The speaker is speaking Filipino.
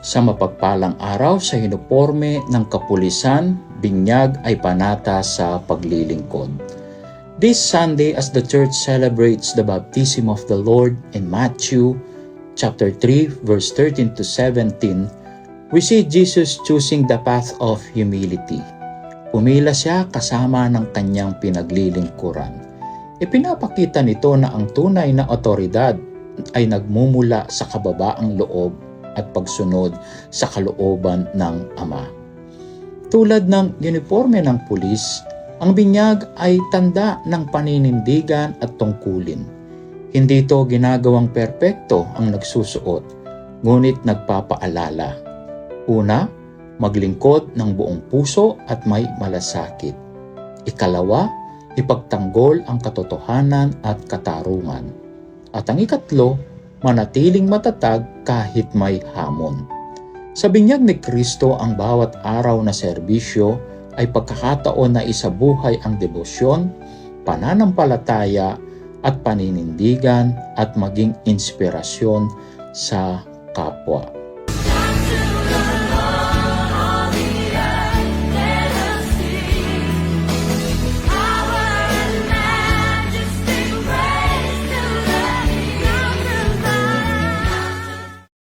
Sa mapagpalang araw sa uniporme ng kapulisan, binyag ay panata sa paglilingkod. This Sunday, as the Church celebrates the baptism of the Lord in Matthew chapter 3, verse 13 to 17, we see Jesus choosing the path of humility. Pumila siya kasama ng kanyang pinaglilingkuran. Ipinapakita nito na ang tunay na otoridad ay nagmumula sa kababaang loob at pagsunod sa kalooban ng Ama. Tulad ng uniforme ng pulis, ang binyag ay tanda ng paninindigan at tungkulin. Hindi ito ginagawang perpekto ang nagsusuot, ngunit nagpapaalala. Una, maglingkod ng buong puso at may malasakit. Ikalawa, ipagtanggol ang katotohanan at katarungan. At ang ikatlo, manatiling matatag kahit may hamon. Sa binyag ni Kristo, ang bawat araw na serbisyo ay pagkakataon na isabuhay ang debosyon, pananampalataya at paninindigan at maging inspirasyon sa kapwa.